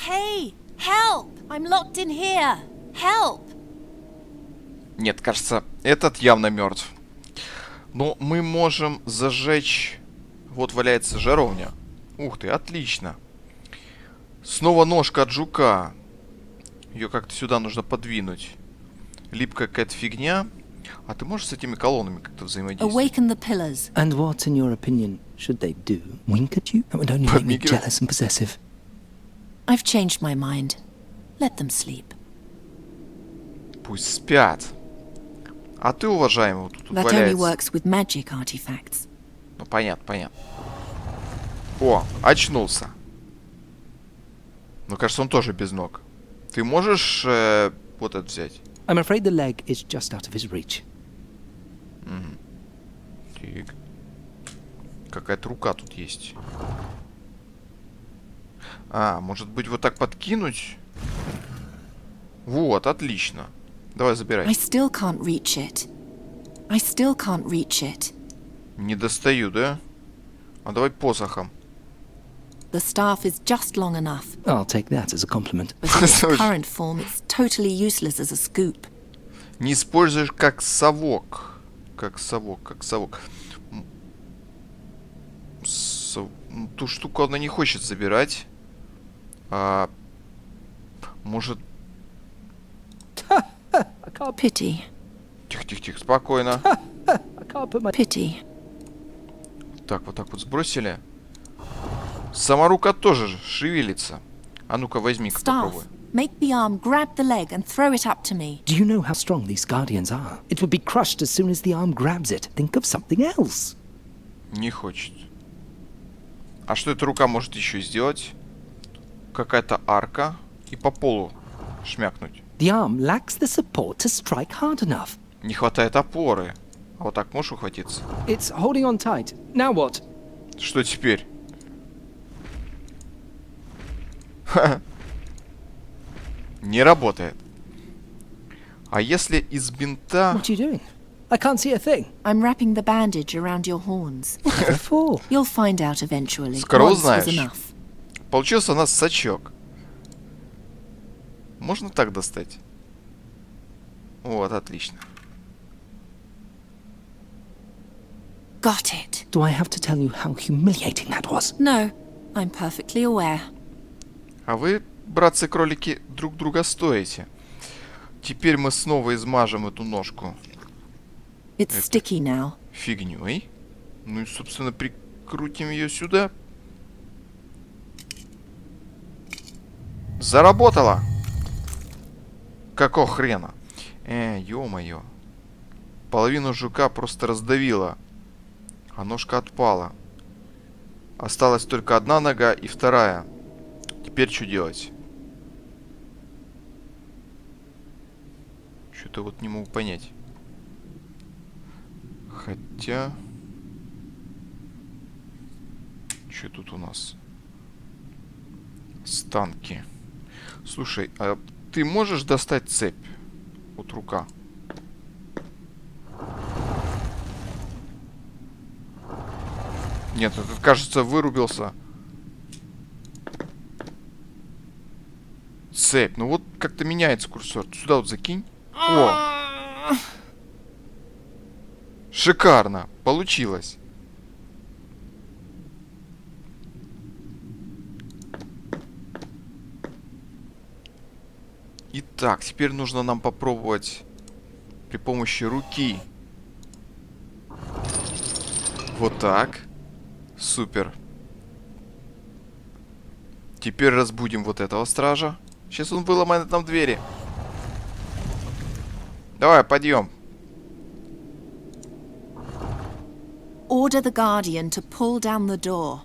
Hey, help! I'm locked in here. Help! Нет, кажется, этот явно мертв. Но мы можем зажечь... Вот валяется жаровня. Ух ты, отлично. Снова ножка от жука. Ее как-то сюда нужно подвинуть. Липкая какая-то фигня. А ты можешь с этими колоннами как-то взаимодействовать? Awaken the pillars. And what, in your opinion, should they do? Wink at you? That would only make me Подмигивать. jealous and possessive. I've changed my mind. Let them sleep. Пусть спят. А ты, уважаемый, вот тут That only валяется. works with magic artifacts. Ну, понятно, понятно. О, очнулся. Ну, кажется, он тоже без ног. Ты можешь вот это взять? I'm afraid the leg is just out of his reach. Так. Какая-то рука тут есть. А, может быть, вот так подкинуть? Вот, отлично. Давай, забирай. I still can't reach it. I still can't reach it. Не достаю, да? А давай посохом. The staff is just long enough, I'll take that as a compliment. but in its current form, it's totally useless as a scoop. Не используешь как совок. Как совок, как совок. Ту штуку она не хочет забирать. А, может... Pity. Тихо-тихо-тихо, спокойно. I can't put my... Pity. Так, вот так вот сбросили. Сама рука тоже шевелится. А ну-ка, возьми-ка, Staff, попробуй. make the arm grab the leg and throw it up to me. Do you know how strong these guardians are? It would be crushed as soon as the arm grabs it. Think of something else. Не хочет. А что эта рука может еще сделать? Какая-то арка. И по полу шмякнуть. The arm lacks the support to strike hard enough. Не хватает опоры. А вот так можешь ухватиться? It's holding on tight. Now what? Что теперь? Ха-ха. Не работает. А если из бинта... What are you doing? I can't see a thing. I'm wrapping the bandage around your horns. What for? You'll find out eventually. Скоро Once was узнаешь. enough. Получился у нас сачок. Можно так достать? Вот, отлично. Got it. Do I have to tell you how humiliating that was? No, I'm perfectly aware. А вы, братцы-кролики, друг друга стоите. Теперь мы снова измажем эту ножку It's sticky now. фигней. Ну и, собственно, прикрутим ее сюда. Заработало! Какого хрена? Ё-моё. Половину жука просто раздавило. А ножка отпала. Осталась только одна нога и вторая. Теперь что делать? Что-то вот не могу понять. Хотя... Что тут у нас? Станки. Слушай, а ты можешь достать цепь? Вот рука. Нет, этот, кажется, вырубился. Цепь. Ну вот как-то меняется курсор. Сюда вот закинь. О! Шикарно. Получилось. Итак, теперь нужно нам попробовать при помощи руки. Вот так. Супер. Теперь разбудим вот этого стража. Сейчас он выломает нам двери. Давай, подъем. Order the Guardian to pull down the door.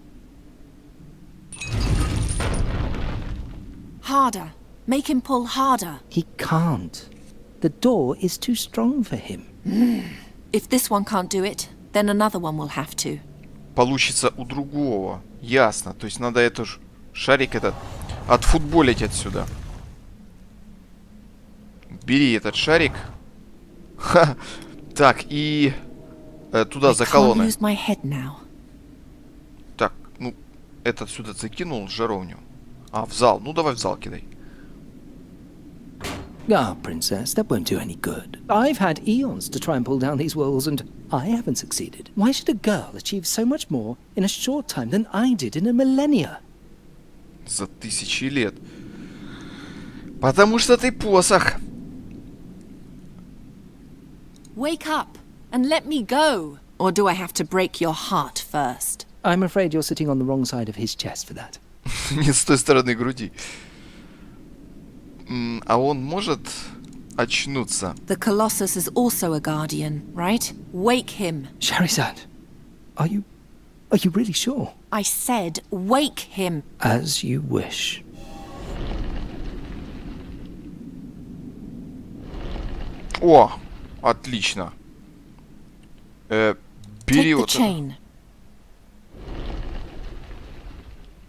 Harder. Make him pull harder. He can't. The door is too strong for him. If this one can't do it, then another one will have to. Получится у другого. Ясно. То есть надо этот шарик этот отфутболить отсюда. Бери этот шарик. Ха. Так, и туда за колонны. Так, ну, этот сюда закинул, жаровню. А, в зал. Ну, давай в зал кидай. Ah, Princess, that won't do any good. I've had eons to try and pull down these walls, and I haven't succeeded. Why should a girl achieve so much more in a short time than I did in a millennia? За тысячи лет. Потому что ты посох. Wake up and let me go. Or do I have to break your heart first? I'm afraid you're sitting on the wrong side of his chest for that. Не с той стороны груди. А он может очнуться? The Colossus is also a guardian, right? Wake him. Charizard, are you really sure? I said wake him. As you wish. О, отлично. Бери Take the вот. chain.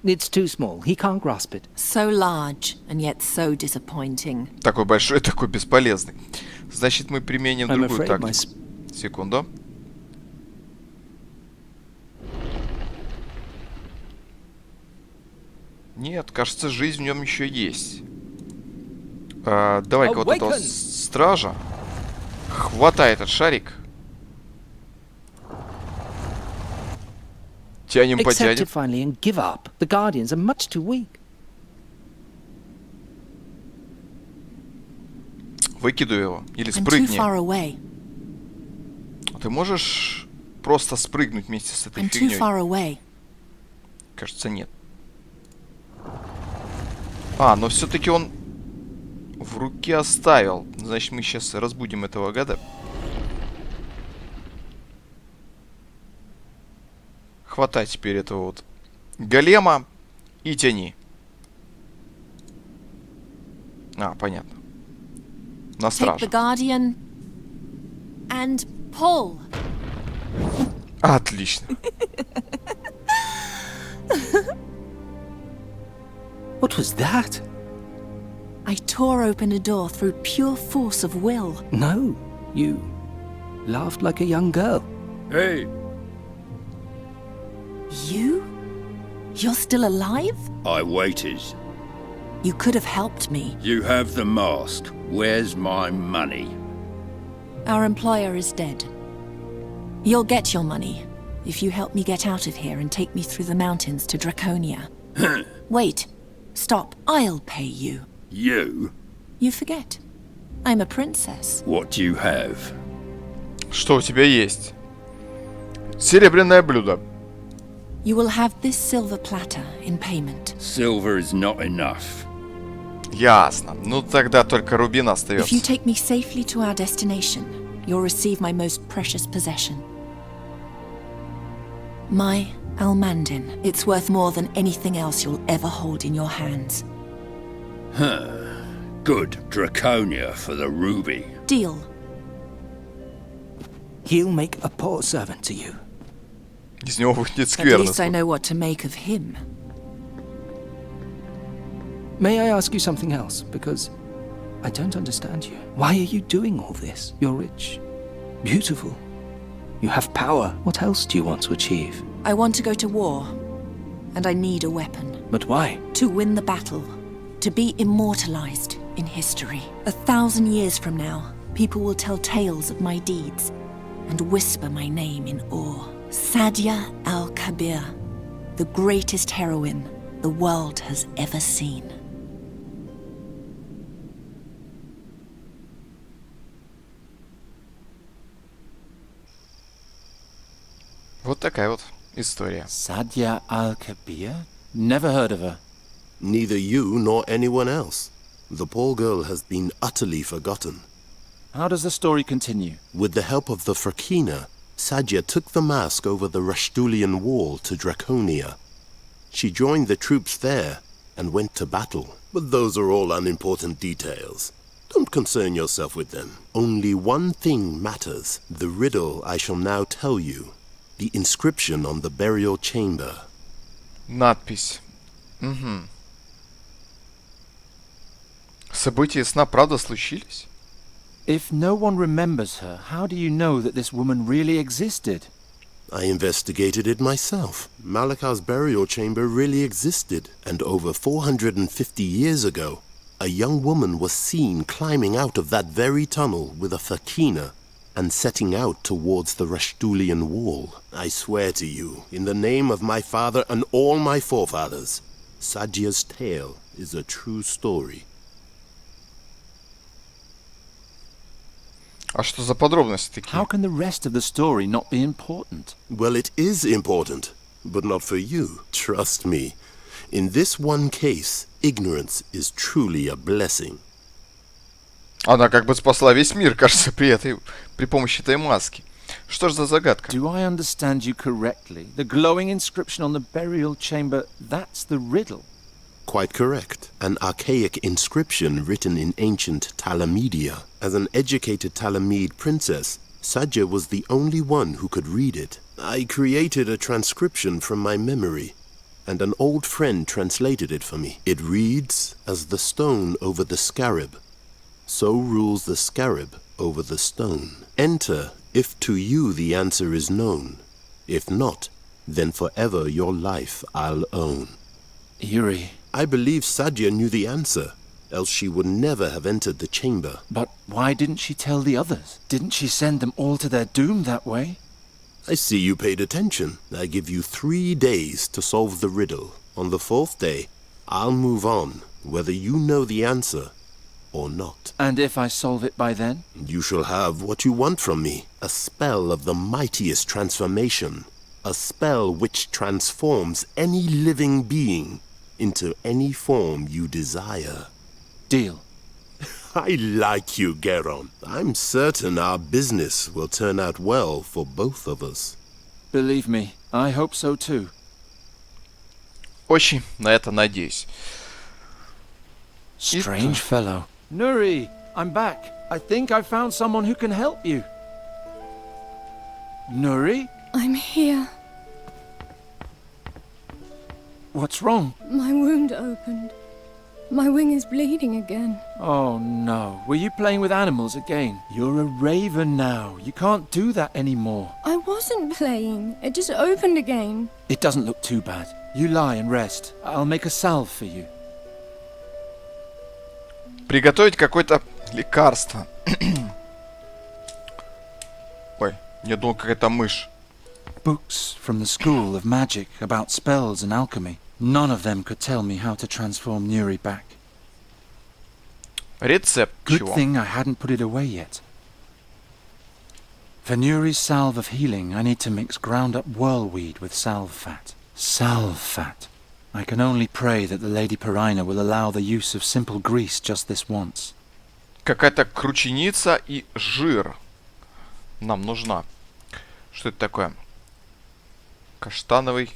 It's too small. He can't grasp it. So large and yet so disappointing. Такой большой, такой бесполезный. Значит, мы применим I'm другую afraid тактику. Секунду. Нет, кажется, жизнь в нем еще есть. Давай-ка вот этого стража. Хватай этот шарик. Тянем, Accept потянем. it finally and give up. The Guardians are much too weak. Выкидывай его. Или I'm too спрыгни. far away. Ты можешь просто спрыгнуть вместе с этой I'm too фигней? far away. Кажется, нет. А, но все-таки он в руке оставил. Значит, мы сейчас разбудим этого гада. Хватай теперь этого вот голема и тяни. А, понятно. На Take страже. the Guardian and pull. Отлично. What was that? I tore open a door through pure force of will. No, you laughed like a young girl. Hey, You? You're still alive? I waited. You could have helped me. You have the mask. Where's my money? Our employer is dead. You'll get your money if you help me get out of here and take me through the mountains to Draconia. Wait. Stop. I'll pay you. You? You forget. I'm a princess. What do you have? Что у тебя есть? Серебряное блюдо. You will have this silver platter in payment. Silver is not enough. Ясно. Ну тогда только рубин If you остается. take me safely to our destination, you'll receive my most precious possession. My Almandin. It's worth more than anything else you'll ever hold in your hands. Good. Draconia for the ruby. Deal. He'll make a poor servant to you. Из него выйдет At скверно. least I know what to make of him. May I ask you something else? Because I don't understand you. Why are you doing all this? You're rich, beautiful. You have power. What else do you want to achieve? I want to go to war, and I need a weapon. But why? To win the battle, to be immortalized in history. 1,000 years from now, people will tell tales of my deeds and whisper my name in awe. Sadia al-Kabir, the greatest heroine the world has ever seen. Вот такая вот история. Sadia al-Kabir? Never heard of her. Neither you nor anyone else. The poor girl has been utterly forgotten. How does the story continue? With the help of the Frakina, Sadia took the mask over the Rashtulian wall to Draconia. She joined the troops there and went to battle. But those are all unimportant details. Don't concern yourself with them. Only one thing matters. The riddle I shall now tell you. The inscription on the burial chamber. Надпись. Угу. События сна правда случились? If no one remembers her, how do you know that this woman really existed? I investigated it myself. Malakar's burial chamber really existed, and over 450 years ago, a young woman was seen climbing out of that very tunnel with a fakina and setting out towards the Rashtulian wall. I swear to you, in the name of my father and all my forefathers, Sadia's tale is a true story. А что за подробности такие? How can the rest of the story not be important? Well, it is important, but not for you. Trust me. In this one case, ignorance is truly a blessing. Она как бы спасла весь мир, кажется, при помощи этой маски. Что ж за загадка? Do I understand you correctly? The glowing inscription on the burial chamber, that's the riddle. Quite correct. An archaic inscription written in ancient Talamedia. As an educated Talamede princess, Sadia was the only one who could read it. I created a transcription from my memory, and an old friend translated it for me. It reads as the stone over the scarab. So rules the scarab over the stone. Enter if to you the answer is known. If not, then forever your life I'll own. Eerie. I believe Sadia knew the answer, else she would never have entered the chamber. But why didn't she tell the others? Didn't she send them all to their doom that way? I see you paid attention. I give you 3 days to solve the riddle. On the 4th day, I'll move on, whether you know the answer or not. And if I solve it by then? You shall have what you want from me. A spell of the mightiest transformation. A spell which transforms any living being into any form you desire. Deal. I like you, Geron. I'm certain our business will turn out well for both of us. Believe me, I hope so too. Очень на это надеюсь. Strange fellow. Nuri, I'm back. I think I found someone who can help you. Nuri? I'm here. What's wrong? My wound opened. My wing is bleeding again. Oh no. Were you playing with animals again? You're a raven now. You can't do that anymore. I wasn't playing. It just opened again. It doesn't look too bad. You lie and rest. I'll make a salve for you. Приготовить какое-то лекарство. Ой, я думал, какая-то мышь. Books from the school of magic about spells and alchemy. None of them could tell me how to transform Nuri back. Рецепт Good чего? thing I hadn't put it away yet. For Nuri's salve of healing, I need to mix ground up whirlweed with salve fat. Salve fat. I can only pray that the Lady Perina will allow the use of simple grease just this once. Какая-то крученица и жир нам нужна. Что это такое? Каштановый.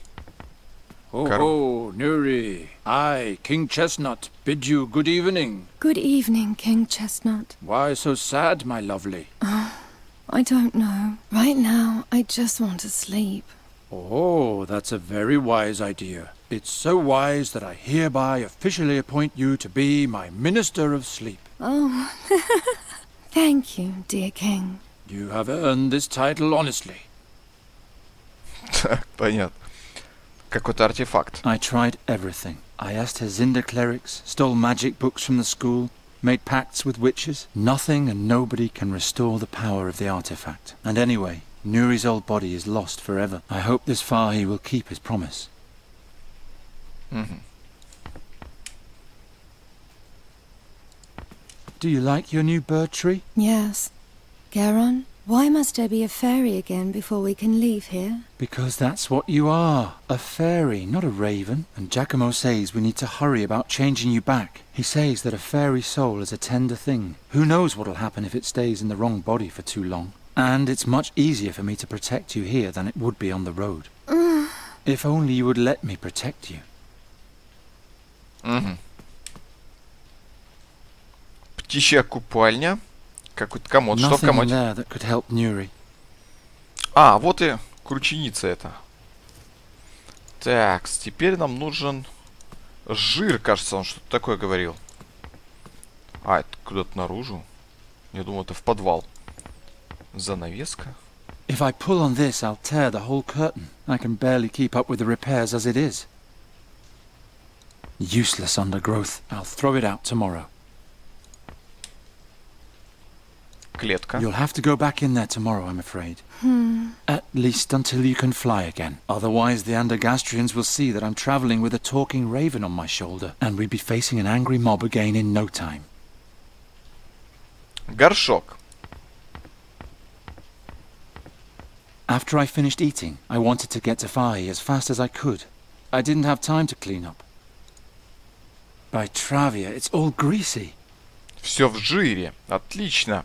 Oh, Nuri. I, King Chestnut, bid you good evening. Good evening, King Chestnut. Why so sad, my lovely? I don't know. Right now, I just want to sleep. Oh, that's a very wise idea. It's so wise that I hereby officially appoint you to be my Minister of Sleep. Oh, thank you, dear King. You have earned this title honestly. Так, понятно. Какой-то артефакт. I tried everything. I asked Hazinda clerics, stole magic books from the school, made pacts with witches. Nothing and nobody can restore the power of the artifact. And anyway, Nuri's old body is lost forever. I hope this Fahi will keep his promise. Do you like your new bird tree? Yes. Garon, why must there be a fairy again before we can leave here? Because that's what you are. A fairy, not a raven. And Giacomo says we need to hurry about changing you back. He says that a fairy soul is a tender thing. Who knows what'll happen if it stays in the wrong body for too long. And it's much easier for me to protect you here than it would be on the road. If only you would let me protect you. Птичья купальня. Какой-то комод. Что в Nothing in комоде? there that could help Nuri. А, вот и крученица эта. Так, теперь нам нужен жир, кажется, он что-то такое говорил. А, это куда-то наружу. Я думал, это в подвал. Занавеска. If I pull on this, I'll tear the whole curtain. I can barely keep up with the repairs as it is. Useless undergrowth. I'll throw it out tomorrow. Клетка. You'll have to go back in there tomorrow, I'm afraid. At least until you can fly again. Otherwise, the Andergastrians will see that I'm travelling with a talking raven on my shoulder, and we'd be facing an angry mob again in no time. Горшок. After I finished eating, I wanted to get to Fahi as fast as I could. I didn't have time to clean up. By Travia, it's all greasy. Все в жире. Отлично.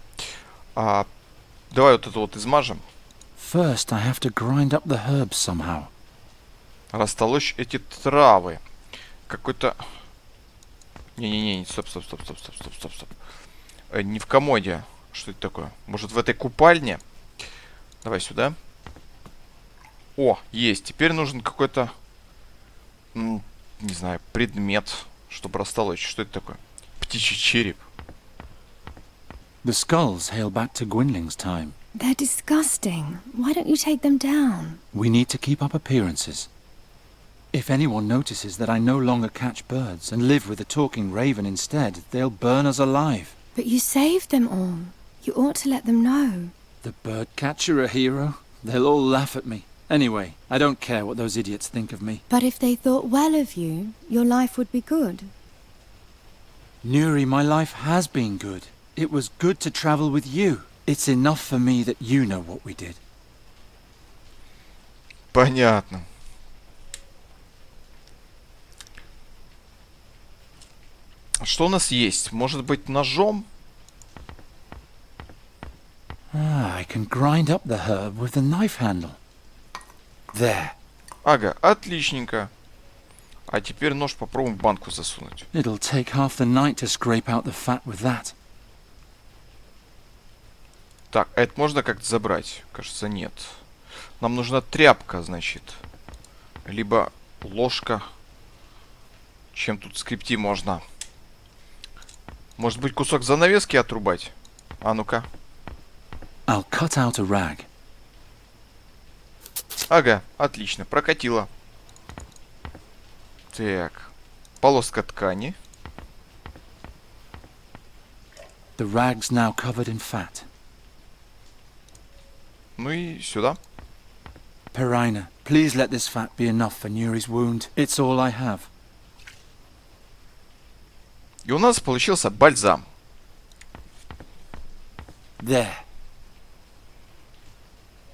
Давай вот это вот измажем. First, I have to grind up the herbs somehow. Растолочь эти травы. Какой-то... Не-не-не, стоп. Не в комоде. Что это такое? Может, в этой купальне? Давай сюда. О, есть. Теперь нужен какой-то... Не знаю, предмет, чтобы растолочь. Что это такое? Птичий череп. The skulls hail back to Gwynling's time. They're disgusting. Why don't you take them down? We need to keep up appearances. If anyone notices that I no longer catch birds and live with a talking raven instead, they'll burn us alive. But you saved them all. You ought to let them know. The bird catcher a hero? They'll all laugh at me. Anyway, I don't care what those idiots think of me. But if they thought well of you, your life would be good. Nuri, my life has been good. It was good to travel with you. It's enough for me that you know what we did. Понятно. Что у нас есть? Может быть, ножом? I can grind up the herb with the knife handle. There. Ага, отличненько. А теперь нож попробуем в банку засунуть. It'll take half the night to scrape out the fat with that. Так, а это можно как-то забрать? Кажется, нет. Нам нужна тряпка, значит. Либо ложка. Чем тут скрепти можно? Может быть, кусок занавески отрубать? А ну-ка. I'll cut out a rag. Ага, отлично, прокатило. Так, полоска ткани. The rag's now covered in fat. Ну и сюда. Perina, please let this fat be enough for Nuri's wound. It's all I have. И у нас получился бальзам. There.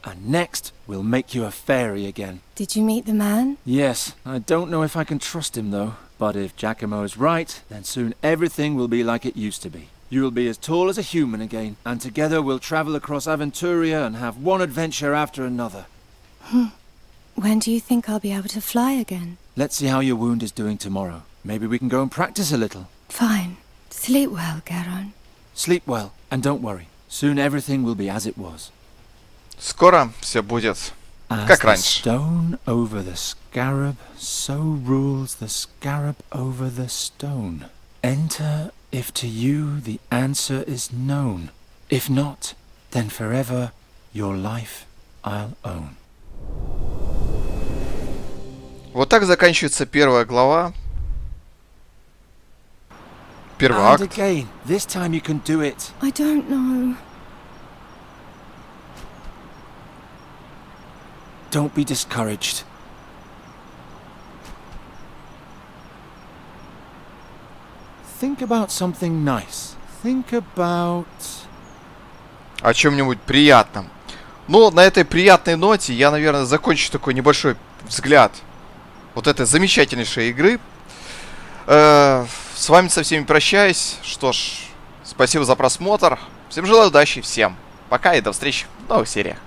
And next, we'll make you a fairy again. Did you meet the man? Yes, I don't know if I can trust him though. But if Giacomo's right, then soon everything will be like it used to be. You'll be as tall as a human again, and together we'll travel across Aventuria and have one adventure after another. When do you think I'll be able to fly again? Let's see how your wound is doing tomorrow. Maybe we can go and practice a little. Fine. Sleep well, Garon. Sleep well, and don't worry. Soon everything will be as it was. Скоро все будет As как the раньше. stone over the scarab, so rules the scarab over the stone. Enter if to you the answer is known. If not, then forever your life I'll own. Вот так заканчивается первая глава. Первый And акт. again, this time you can do it. I don't know. Don't be discouraged. Think about something nice. Think about... О чем-нибудь приятном. Ну, на этой приятной ноте я, наверное, закончу такой небольшой взгляд вот этой замечательнейшей игры. С вами со всеми прощаюсь. Что ж, спасибо за просмотр. Всем желаю удачи, всем пока и до встречи в новых сериях.